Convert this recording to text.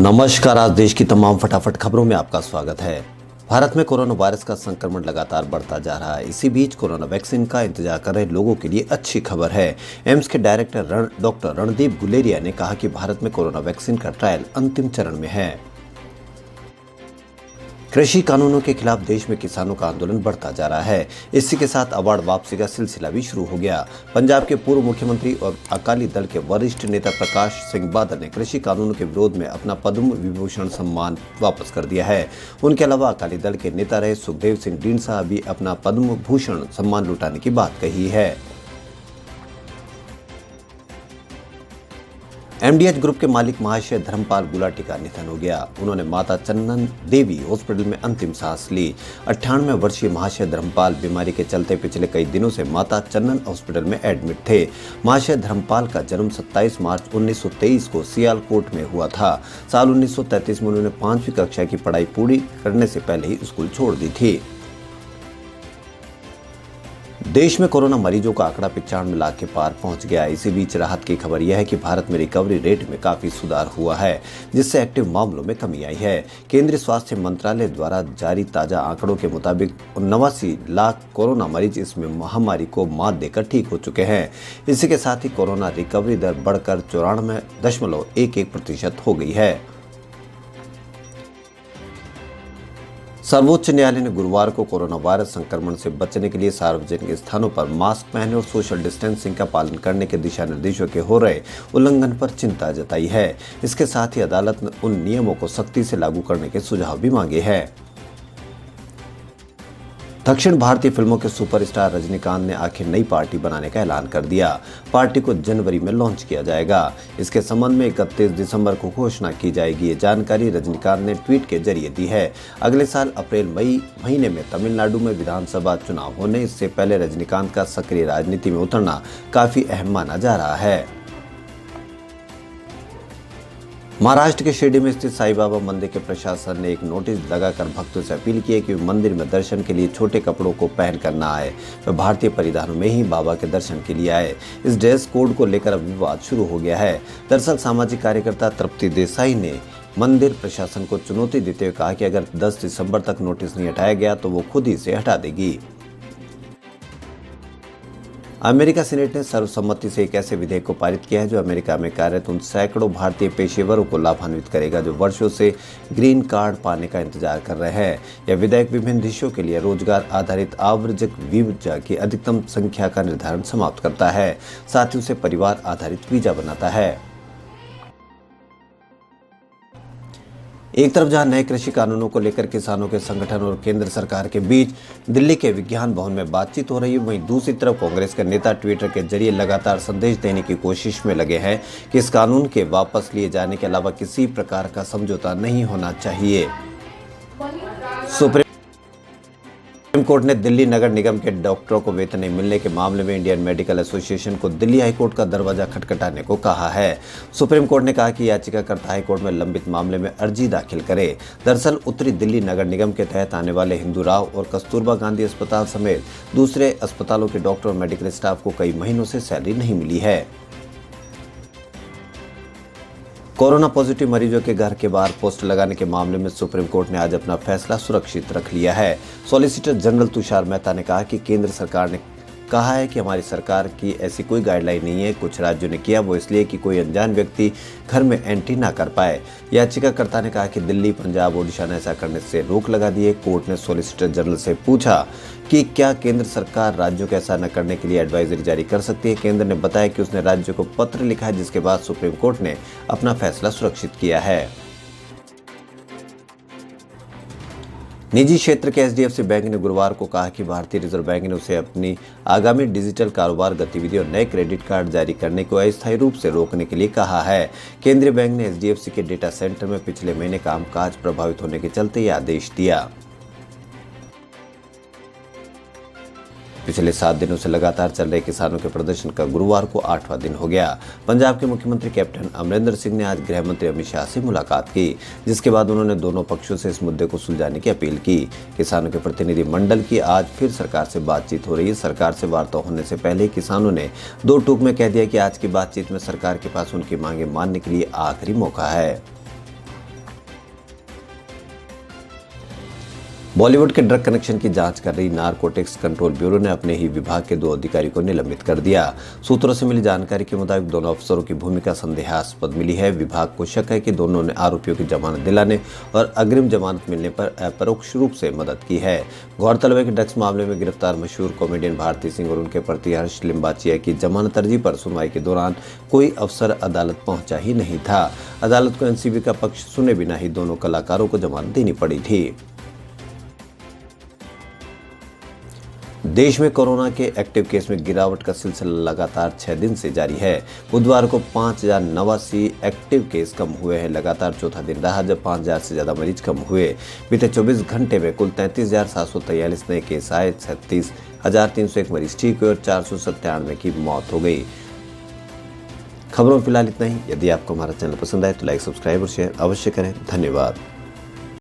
नमस्कार। आज देश की तमाम फटाफट खबरों में आपका स्वागत है। भारत में कोरोना वायरस का संक्रमण लगातार बढ़ता जा रहा है। इसी बीच कोरोना वैक्सीन का इंतजार कर रहे लोगों के लिए अच्छी खबर है। एम्स के डायरेक्टर डॉक्टर रणदीप गुलेरिया ने कहा कि भारत में कोरोना वैक्सीन का ट्रायल अंतिम चरण में है। कृषि कानूनों के खिलाफ देश में किसानों का आंदोलन बढ़ता जा रहा है। इसी के साथ अवार्ड वापसी का सिलसिला भी शुरू हो गया। पंजाब के पूर्व मुख्यमंत्री और अकाली दल के वरिष्ठ नेता प्रकाश सिंह बादल ने कृषि कानूनों के विरोध में अपना पद्म विभूषण सम्मान वापस कर दिया है। उनके अलावा अकाली दल के नेता रहे सुखदेव सिंह ढींडसा भी अपना पद्म भूषण सम्मान लौटाने की बात कही है। एमडीएच ग्रुप के मालिक महाशय धर्मपाल गुलाटी का निधन हो गया। उन्होंने माता चन्नन देवी हॉस्पिटल में अंतिम सांस ली। 98 वर्षीय महाशय धर्मपाल बीमारी के चलते पिछले कई दिनों से माता चन्नन हॉस्पिटल में एडमिट थे। महाशय धर्मपाल का जन्म 27 मार्च 1923 को सियालकोट में हुआ था। साल 1933 में उन्होंने 5वीं कक्षा की पढ़ाई पूरी करने से पहले ही स्कूल छोड़ दी थी। देश में कोरोना मरीजों का आंकड़ा 95 लाख के पार पहुंच गया। इसी बीच राहत की खबर यह है कि भारत में रिकवरी रेट में काफी सुधार हुआ है, जिससे एक्टिव मामलों में कमी आई है। केंद्रीय स्वास्थ्य मंत्रालय द्वारा जारी ताजा आंकड़ों के मुताबिक 89 लाख कोरोना मरीज इस महामारी को मात देकर ठीक हो चुके हैं। इसी के साथ ही कोरोना रिकवरी दर बढ़कर 94.11% हो गई है। सर्वोच्च न्यायालय ने गुरुवार को कोरोना वायरस संक्रमण से बचने के लिए सार्वजनिक स्थानों पर मास्क पहने और सोशल डिस्टेंसिंग का पालन करने के दिशा निर्देशों के हो रहे उल्लंघन पर चिंता जताई है। इसके साथ ही अदालत ने उन नियमों को सख्ती से लागू करने के सुझाव भी मांगे हैं। दक्षिण भारतीय फिल्मों के सुपरस्टार रजनीकांत ने आखिर नई पार्टी बनाने का ऐलान कर दिया। पार्टी को जनवरी में लॉन्च किया जाएगा। इसके संबंध में 31 दिसंबर को घोषणा की जाएगी। ये जानकारी रजनीकांत ने ट्वीट के जरिए दी है। अगले साल अप्रैल मई महीने में तमिलनाडु में विधानसभा चुनाव होने इससे पहले रजनीकांत का सक्रिय राजनीति में उतरना काफी अहम माना जा रहा है। महाराष्ट्र के शिरडी में स्थित साईं बाबा मंदिर के प्रशासन ने एक नोटिस लगाकर भक्तों से अपील की है कि वे मंदिर में दर्शन के लिए छोटे कपड़ों को पहन कर न आए, वे भारतीय परिधानों में ही बाबा के दर्शन के लिए आए। इस ड्रेस कोड को लेकर अब विवाद शुरू हो गया है। दरअसल सामाजिक कार्यकर्ता तृप्ति देसाई ने मंदिर प्रशासन को चुनौती देते हुए कहा कि अगर 10 दिसंबर तक नोटिस नहीं हटाया गया तो वो खुद ही इसे हटा देगी। अमेरिका सीनेट ने सर्वसम्मति से एक ऐसे विधेयक को पारित किया है जो अमेरिका में कार्यरत उन सैकड़ों भारतीय पेशेवरों को लाभान्वित करेगा जो वर्षों से ग्रीन कार्ड पाने का इंतजार कर रहे हैं। यह विधेयक विभिन्न देशों के लिए रोजगार आधारित आवर्जक वीजा की अधिकतम संख्या का निर्धारण समाप्त करता है, साथ ही उसे परिवार आधारित वीजा बनाता है। एक तरफ जहां नए कृषि कानूनों को लेकर किसानों के संगठन और केंद्र सरकार के बीच दिल्ली के विज्ञान भवन में बातचीत हो रही है, वहीं दूसरी तरफ कांग्रेस के नेता ट्विटर के जरिए लगातार संदेश देने की कोशिश में लगे हैं कि इस कानून के वापस लिए जाने के अलावा किसी प्रकार का समझौता नहीं होना चाहिए। सुप्रीम कोर्ट ने दिल्ली नगर निगम के डॉक्टरों को वेतन नहीं मिलने के मामले में इंडियन मेडिकल एसोसिएशन को दिल्ली हाईकोर्ट का दरवाजा खटखटाने को कहा है। सुप्रीम कोर्ट ने कहा कि याचिकाकर्ता हाईकोर्ट में लंबित मामले में अर्जी दाखिल करे। दरअसल उत्तरी दिल्ली नगर निगम के तहत आने वाले हिंदू राव और कस्तूरबा गांधी अस्पताल समेत दूसरे अस्पतालों के डॉक्टर और मेडिकल स्टाफ को कई महीनों से सैलरी नहीं मिली है। कोरोना पॉजिटिव मरीजों के घर के बाहर पोस्टर लगाने के मामले में सुप्रीम कोर्ट ने आज अपना फैसला सुरक्षित रख लिया है। सॉलिसिटर जनरल तुषार मेहता ने कहा कि केंद्र सरकार ने कहा है कि हमारी सरकार की ऐसी कोई गाइडलाइन नहीं है। कुछ राज्यों ने किया वो इसलिए कि कोई अनजान व्यक्ति घर में एंट्री ना कर पाए। याचिकाकर्ता ने कहा कि दिल्ली, पंजाब, ओडिशा ने ऐसा करने से रोक लगा दी है। कोर्ट ने सॉलिसिटर जनरल से पूछा कि क्या केंद्र सरकार राज्यों को ऐसा न करने के लिए एडवाइजरी जारी कर सकती है। केंद्र ने बताया कि उसने राज्यों को पत्र लिखा है, जिसके बाद सुप्रीम कोर्ट ने अपना फैसला सुरक्षित किया है। निजी क्षेत्र के एचडीएफसी बैंक ने गुरुवार को कहा कि भारतीय रिजर्व बैंक ने उसे अपनी आगामी डिजिटल कारोबार गतिविधि और नए क्रेडिट कार्ड जारी करने को अस्थायी रूप से रोकने के लिए कहा है। केंद्रीय बैंक ने एचडीएफसी के डेटा सेंटर में पिछले महीने कामकाज प्रभावित होने के चलते यह आदेश दिया। पिछले 7 दिनों से लगातार चल रहे किसानों के प्रदर्शन का गुरुवार को 8वां दिन हो गया। पंजाब के मुख्यमंत्री कैप्टन अमरिंदर सिंह ने आज गृह मंत्री अमित शाह से मुलाकात की, जिसके बाद उन्होंने दोनों पक्षों से इस मुद्दे को सुलझाने की अपील की। किसानों के प्रतिनिधि मंडल की आज फिर सरकार से बातचीत हो रही है। सरकार से वार्ता होने से पहले ही किसानों ने 2 टूक में कह दिया कि आज की बातचीत में सरकार के पास उनकी मांगे मानने के लिए आखिरी मौका है। बॉलीवुड के ड्रग कनेक्शन की जांच कर रही नारकोटिक्स कंट्रोल ब्यूरो ने अपने ही विभाग के 2 अधिकारी को निलंबित कर दिया। सूत्रों से मिली जानकारी के मुताबिक दोनों अफसरों की भूमिका संदेहास्पद मिली है। विभाग को शक है कि दोनों ने आरोपियों की जमानत दिलाने और अग्रिम जमानत मिलने पर अपरोक्ष रूप से मदद की है। गौरतलब है कि ड्रग्स मामले में गिरफ्तार मशहूर कॉमेडियन भारती सिंह और उनके पति हर्ष लिम्बाचिया की जमानत अर्जी पर सुनवाई के दौरान कोई अफसर अदालत पहुंचा ही नहीं था। अदालत को एनसीबी का पक्ष सुने बिना ही दोनों कलाकारों को जमानत देनी पड़ी थी। देश में कोरोना के एक्टिव केस में गिरावट का सिलसिला लगातार 6 दिन से जारी है। बुधवार को 5089 एक्टिव केस कम हुए हैं। लगातार चौथा दिन रहा जब 5000 से ज्यादा मरीज कम हुए। बीते 24 घंटे में कुल 33,743 नए केस आए, 36,301 मरीज ठीक हुए और 497 की मौत हो गई। खबरों में फिलहाल इतना ही। यदि आपको हमारा चैनल पसंद आए तो लाइक, सब्सक्राइब और शेयर अवश्य करें। धन्यवाद।